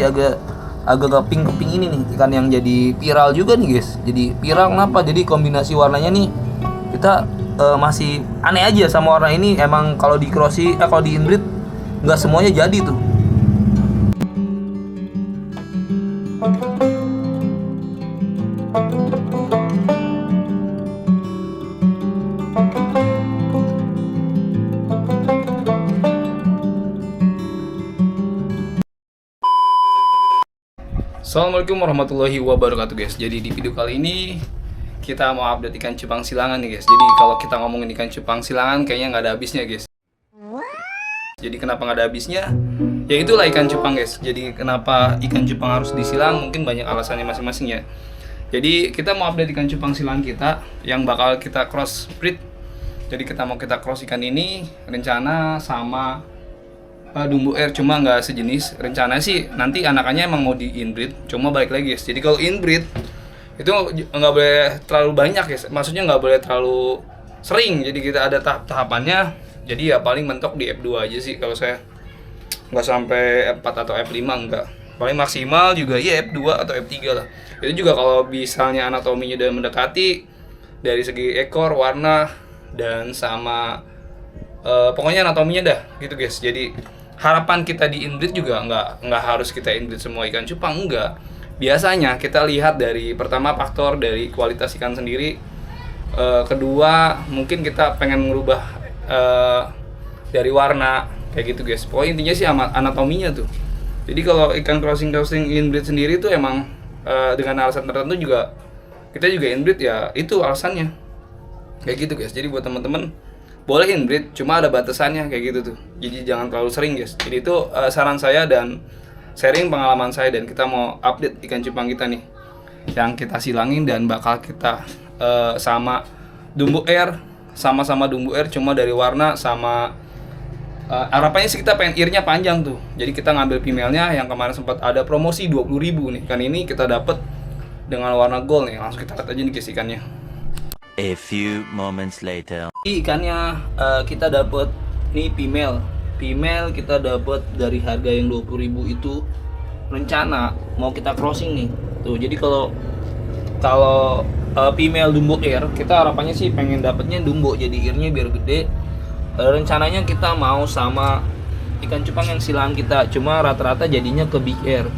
agak keping-keping ini nih, ikan yang jadi viral juga nih guys. Jadi viral kenapa? Jadi kombinasi warnanya nih kita masih aneh aja sama warna ini. Emang kalau di kalau di inbreed nggak semuanya jadi tuh. Assalamualaikum warahmatullahi wabarakatuh guys. Jadi di video kali ini kita mau update ikan cupang silangan nih guys. Jadi kalau kita ngomongin ikan cupang silangan kayaknya nggak ada habisnya guys. Jadi kenapa nggak ada habisnya? Ya itulah ikan cupang guys. Jadi kenapa ikan cupang harus disilang? Mungkin banyak alasannya masing-masing ya. Jadi kita mau update ikan cupang silangan kita yang bakal kita cross breed. Jadi kita cross ikan ini rencana sama Dumbo Air, cuma nggak sejenis. Rencana sih nanti anakannya emang mau di inbreed, cuma balik lagi guys. Jadi kalau inbreed itu nggak boleh terlalu banyak guys, maksudnya nggak boleh terlalu sering. Jadi kita ada tahapannya. Jadi ya paling mentok di F2 aja sih kalau saya, nggak sampai F4 atau F5 enggak. Paling maksimal juga ya F2 atau F3 lah. Itu juga kalau misalnya anatominya udah mendekati dari segi ekor, warna, dan sama pokoknya anatominya dah gitu guys. Jadi harapan kita di inbreed juga nggak harus kita inbreed semua ikan cupang, enggak. Biasanya kita lihat dari pertama faktor dari kualitas ikan sendiri, kedua mungkin kita pengen merubah dari warna kayak gitu guys. Pokoknya intinya sih anatominya tuh. Jadi kalau ikan crossing inbreed sendiri tuh emang dengan alasan tertentu juga kita juga inbreed, ya itu alasannya kayak gitu guys. Jadi buat teman-teman boleh inbreed, cuma ada batasannya kayak gitu tuh. Jadi jangan terlalu sering guys. Jadi itu saran saya dan sharing pengalaman saya, dan kita mau update ikan cupang kita nih yang kita silangin dan bakal kita sama Dumbo Air, sama-sama Dumbo Air, cuma dari warna sama harapannya sih kita pengen earnya panjang tuh. Jadi kita ngambil female-nya yang kemarin sempat ada promosi 20.000 nih. Kan ini kita dapet dengan warna gold nih. Langsung kita lihat aja nih guys ikannya. A few moments later. Ikannya kita dapat nih female kita dapat dari harga yang 20.000 itu rencana mau kita crossing nih tuh. Jadi kalau female Dumbo Air kita harapannya sih pengen dapatnya Dumbo, jadi earnya biar gede. Rencananya kita mau sama ikan cupang yang silangan kita, cuma rata-rata jadinya ke big air.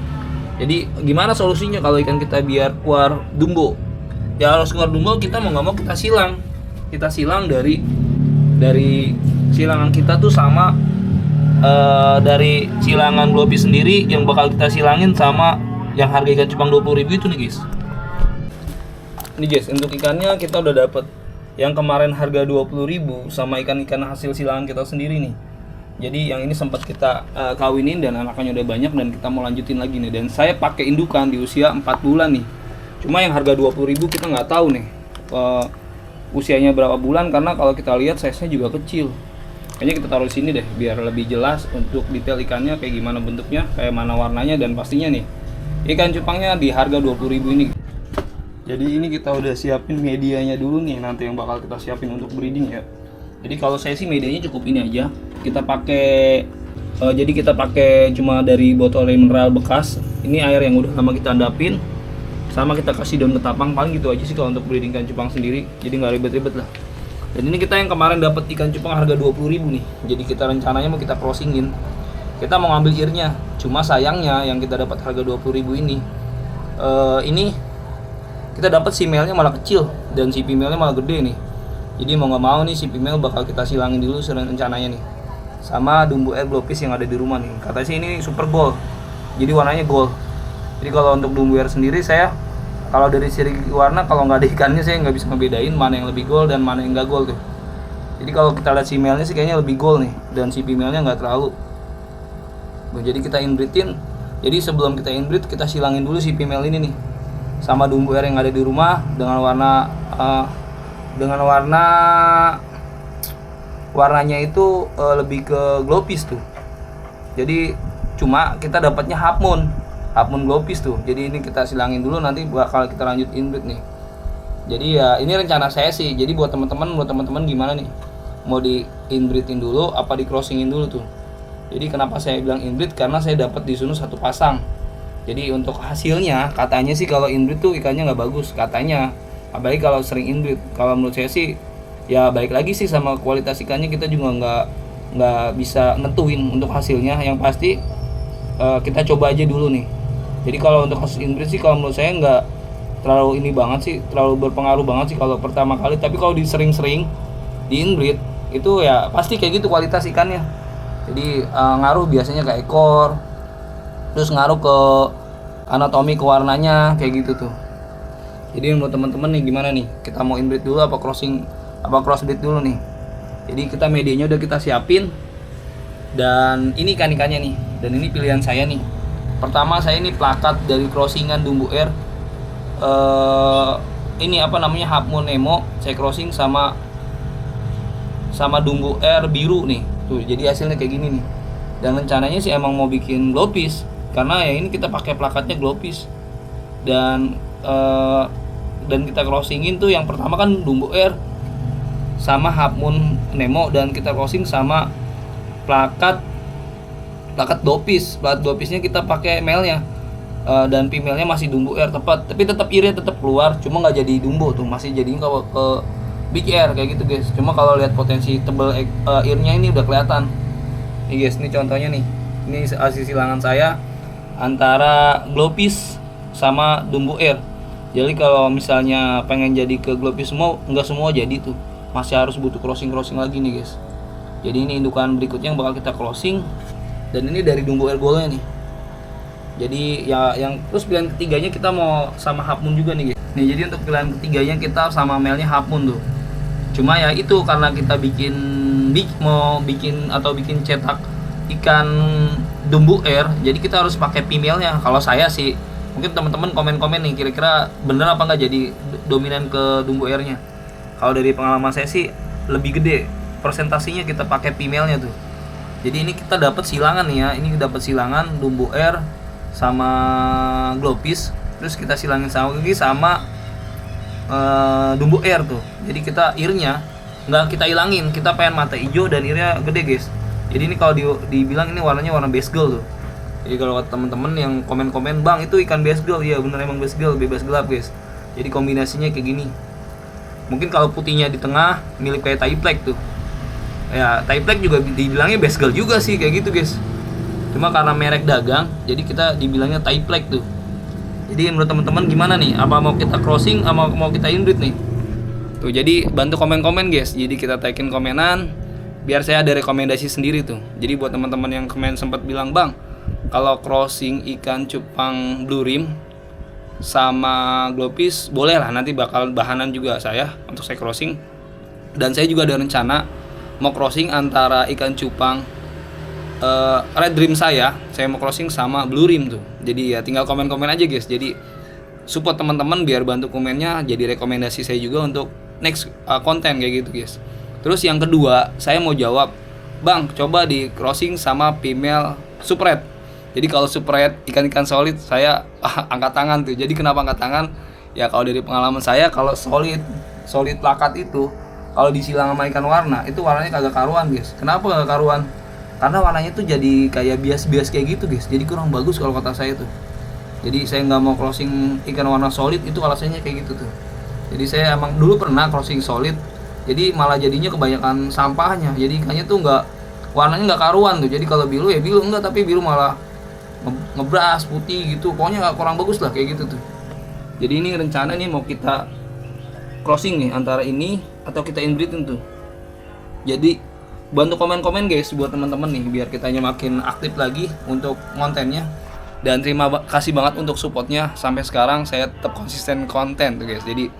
Jadi gimana solusinya kalau ikan kita biar keluar Dumbo? Ya harus keluar Dumbo, kita mau nggak mau kita silang dari silangan kita tuh sama dari silangan Globi sendiri yang bakal kita silangin sama yang harga ikan cupang 20.000 itu nih guys. Ini guys, untuk ikannya kita udah dapet yang kemarin harga 20.000 sama ikan-ikan hasil silangan kita sendiri nih. Jadi yang ini sempat kita kawinin dan anakannya udah banyak dan kita mau lanjutin lagi nih. Dan saya pakai indukan di usia 4 bulan nih. Cuma yang harga 20.000 kita nggak tahu nih usianya berapa bulan, karena kalau kita lihat size-nya juga kecil. Kayaknya kita taruh di sini deh biar lebih jelas untuk detail ikannya kayak gimana bentuknya, kayak mana warnanya, dan pastinya nih ikan cupangnya di harga 20.000 ini. Jadi ini kita udah siapin medianya dulu nih, nanti yang bakal kita siapin untuk breeding ya. Jadi kalau saya sih medianya cukup ini aja. Kita pakai jadi kita pakai cuma dari botol mineral bekas. Ini air yang udah lama kita endapin. Sama kita kasih daun ketapang, paling gitu aja sih kalau untuk breeding ikan cupang sendiri. Jadi nggak ribet-ribet lah. Dan ini kita yang kemarin dapat ikan cupang harga 20.000 nih. Jadi kita rencananya mau kita crossingin. Kita mau ngambil earnya. Cuma sayangnya yang kita dapat harga 20.000 ini kita dapat si male-nya malah kecil dan si female-nya malah gede nih. Jadi mau nggak mau nih si female bakal kita silangin dulu rencananya nih. Sama Dumbo Air Glowfish yang ada di rumah nih. Katanya sih ini super gold. Jadi warnanya gold. Jadi kalau untuk Dumbo Air sendiri saya kalau dari segi warna, kalau nggak ada ikannya saya nggak bisa ngebedain mana yang lebih gold dan mana yang nggak gold tuh. Jadi kalau kita lihat si male-nya sih kayaknya lebih gold nih, dan si female-nya nggak terlalu. Jadi kita inbreedin. Jadi sebelum kita inbreed kita silangin dulu si female ini nih sama Dumbo Air yang ada di rumah dengan warnanya itu lebih ke glowfish tuh. Jadi cuma kita dapatnya half moon glowfish tuh. Jadi ini kita silangin dulu, nanti bakal kita lanjut inbreed nih. Jadi ya ini rencana saya sih. Jadi buat teman-teman gimana nih? Mau di inbreedin dulu apa di crossingin dulu tuh? Jadi kenapa saya bilang inbreed? Karena saya dapat di sini satu pasang. Jadi untuk hasilnya katanya sih kalau inbreed tuh ikannya nggak bagus katanya, apalagi kalau sering inbreed. Kalau menurut saya sih ya balik lagi sih sama kualitas ikannya, kita juga nggak bisa nentuin untuk hasilnya. Yang pasti kita coba aja dulu nih. Jadi kalau untuk kasus inbreed sih kalau menurut saya nggak terlalu ini banget sih, terlalu berpengaruh banget sih kalau pertama kali. Tapi kalau sering-sering di inbreed itu ya pasti kayak gitu kualitas ikannya. Jadi ngaruh biasanya ke ekor, terus ngaruh ke anatomi, ke warnanya kayak gitu tuh. Jadi menurut teman-teman nih gimana nih, kita mau inbreed dulu apa crossbreed dulu nih. Jadi kita medianya udah kita siapin, dan ini ikan-ikannya nih, dan ini pilihan saya nih. Pertama saya ini plakat dari crossingan Dumbo Air, ini apa namanya, Half Moon Nemo, saya crossing sama Dumbo Air biru nih tuh. Jadi hasilnya kayak gini nih, dan rencananya sih emang mau bikin glowfish, karena ya ini kita pakai plakatnya glowfish. Dan kita crossingin tuh yang pertama kan Dumbo Air sama Half Moon Nemo, dan kita crossing sama plakat glowfish. Plakat glowfishnya kita pakai male-nya, dan female-nya masih Dumbo Air tepat, tapi tetap irinya tetap keluar, cuma nggak jadi Dumbo tuh, masih jadinya ke Big Air kayak gitu guys. Cuma kalau lihat potensi tebel earnya ini udah kelihatan nih guys. Ini contohnya nih, ini hasil silangan saya antara glowfish sama Dumbo Air. Jadi kalau misalnya pengen jadi ke glowfish semua, nggak semua jadi tuh, masih harus butuh crossing lagi nih guys. Jadi ini indukan berikutnya yang bakal kita crossing, dan ini dari Dumbo Air Gold-nya nih. Jadi ya yang terus pilihan ketiganya kita mau sama Half Moon juga nih guys. Nih jadi untuk pilihan ketiganya kita sama male-nya Half Moon tuh. Cuma ya itu karena kita mau bikin cetak ikan Dumbo Air, jadi kita harus pakai female-nya. Kalau saya sih, mungkin teman-teman komen-komen nih kira-kira bener apa nggak jadi dominan ke Dumbo Air-nya. Kalau dari pengalaman saya sih lebih gede presentasinya kita pakai female-nya tuh. Jadi ini kita dapat silangan nih ya, ini dapat silangan Dumbo Air sama glowfish, terus kita silangin sama Dumbo Air tuh. Jadi kita earnya nggak kita hilangin, kita pengen mata hijau dan earnya gede guys. Jadi ini kalau dibilang ini warnanya warna base gold tuh. Jadi kalau teman-teman yang komen-komen, bang itu ikan base gold, ya bener emang base gold, bebas gelap guys. Jadi kombinasinya kayak gini. Mungkin kalau putihnya di tengah mirip kayak Thai Black tuh. Ya Thai Black juga dibilangnya base gold juga sih kayak gitu guys. Cuma karena merek dagang, jadi kita dibilangnya Thai Black tuh. Jadi menurut teman-teman gimana nih? Apa mau kita crossing, apa mau kita inbreed nih? Tuh jadi bantu komen-komen guys. Jadi kita tagin komenan, biar saya ada rekomendasi sendiri tuh. Jadi buat teman-teman yang komen sempat bilang, bang, kalau crossing ikan cupang blue rim sama glowfish boleh lah, nanti bakal bahanan juga saya untuk saya crossing. Dan saya juga ada rencana mau crossing antara ikan cupang red rim saya mau crossing sama blue rim tuh. Jadi ya tinggal komen-komen aja guys. Jadi support teman-teman biar bantu komennya, jadi rekomendasi saya juga untuk next konten kayak gitu guys. Terus yang kedua saya mau jawab, bang coba di crossing sama female super red. Jadi kalau super red ikan-ikan solid saya angkat tangan tuh. Jadi kenapa angkat tangan? Ya kalau dari pengalaman saya, kalau solid plakat itu kalau disilang sama ikan warna itu warnanya kagak karuan guys. Kenapa kagak karuan? Karena warnanya tuh jadi kayak bias-bias kayak gitu guys. Jadi kurang bagus kalau kata saya tuh. Jadi saya nggak mau crossing ikan warna solid, itu alasannya kayak gitu tuh. Jadi saya emang dulu pernah crossing solid, jadi malah jadinya kebanyakan sampahnya. Jadi ikannya tuh warnanya nggak karuan tuh. Jadi kalau biru ya biru enggak, tapi biru malah ngebras putih gitu. Pokoknya kurang bagus lah kayak gitu tuh. Jadi ini rencana nih mau kita crossing nih antara ini atau kita inbreedin tuh. Jadi bantu komen-komen guys buat teman-teman nih, biar kitanya makin aktif lagi untuk kontennya. Dan terima kasih banget untuk supportnya sampai sekarang, saya tetap konsisten konten tuh guys. Jadi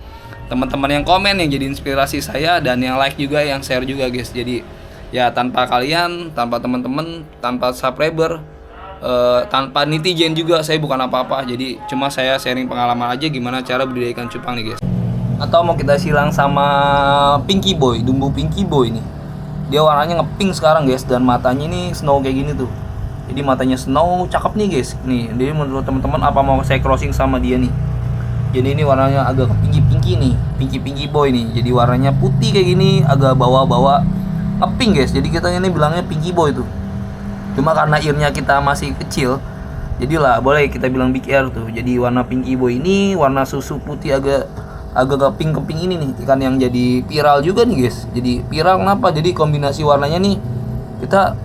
teman-teman yang komen yang jadi inspirasi saya, dan yang like juga, yang share juga guys. Jadi ya tanpa kalian, tanpa teman-teman, tanpa subscriber, tanpa netizen juga saya bukan apa-apa. Jadi cuma saya sharing pengalaman aja gimana cara budidaya ikan cupang nih guys. Atau mau kita silang sama Pinky Boy, Dumbo Pinky Boy nih. Dia warnanya ngepink sekarang guys, dan matanya ini snow kayak gini tuh. Jadi matanya snow, cakep nih guys. Nih, jadi menurut teman-teman apa mau saya crossing sama dia nih? Jadi ini warnanya agak pinky nih, Pinky Boy nih. Jadi warnanya putih kayak gini, agak bawa-bawa ngepink guys. Jadi kita ini bilangnya Pinky Boy tuh. Cuma karena earnya kita masih kecil, Jadilah boleh kita bilang big air tuh. Jadi warna pinky boy ini warna susu putih agak keping-keping ini nih ikan yang jadi viral juga nih guys. Jadi viral kenapa? Jadi kombinasi warnanya nih kita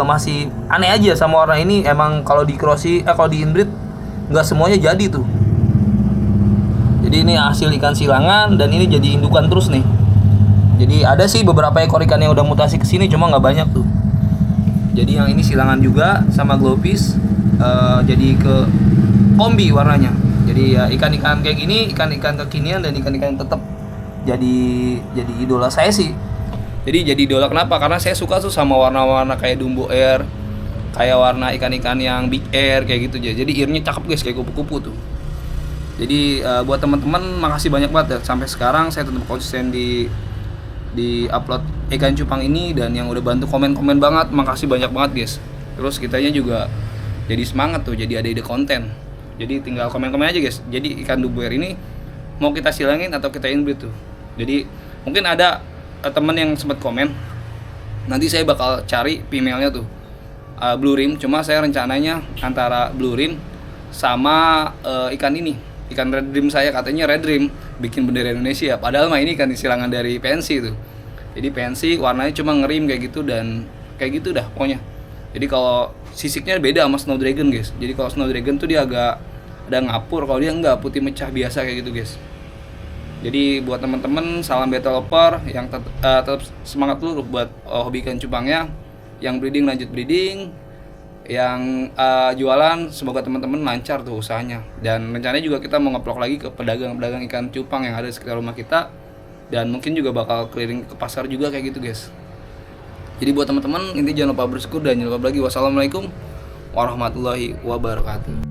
masih aneh aja sama warna ini. Emang kalau di kalau di inbreed nggak semuanya jadi tuh. Jadi ini hasil ikan silangan dan ini jadi indukan terus nih. Jadi ada sih beberapa ekor ikan yang udah mutasi ke sini cuma nggak banyak tuh. Jadi yang ini silangan juga sama glowfish. Jadi ke kombi warnanya. Jadi ya ikan-ikan kayak gini, ikan-ikan kekinian dan ikan-ikan yang tetap jadi idola saya sih. Jadi idola kenapa? Karena saya suka tuh sama warna-warna kayak Dumbo Air, kayak warna ikan-ikan yang big air kayak gitu aja. Jadi earnya cakep guys kayak kupu-kupu tuh. Jadi buat teman-teman makasih banyak banget ya. Sampai sekarang saya tetap konsisten di upload ikan cupang ini dan yang udah bantu komen-komen banget, makasih banyak banget guys. Terus kitanya juga jadi semangat tuh, jadi ada ide konten. Jadi tinggal komen-komen aja guys. Jadi ikan Dumbo Air ini mau kita silangin atau kita inbreed tuh. Jadi mungkin ada teman yang sempat komen. Nanti saya bakal cari female-nya tuh blue rim. Cuma saya rencananya antara blue rim sama ikan ini, ikan red rim. Saya katanya red rim bikin bendera Indonesia. Padahal mah ini kan silangan dari pensi tuh. Jadi pensi warnanya cuma ngerim kayak gitu dan kayak gitu dah pokoknya. Jadi kalau sisiknya beda sama Snow Dragon guys. Jadi kalau Snow Dragon tuh dia agak ada ngapur, kalau dia enggak putih mecah biasa kayak gitu guys. Jadi buat teman-teman salam battle lover yang tetap semangat dulu buat hobi ikan cupangnya. Yang breeding lanjut breeding, yang jualan semoga teman-teman lancar tuh usahanya. Dan rencananya juga kita mau ngeplok lagi ke pedagang-pedagang ikan cupang yang ada di sekitar rumah kita. Dan mungkin juga bakal keliling ke pasar juga kayak gitu guys. Jadi buat teman-teman intinya jangan lupa bersyukur dan jangan lupa lagi. Wassalamualaikum warahmatullahi wabarakatuh.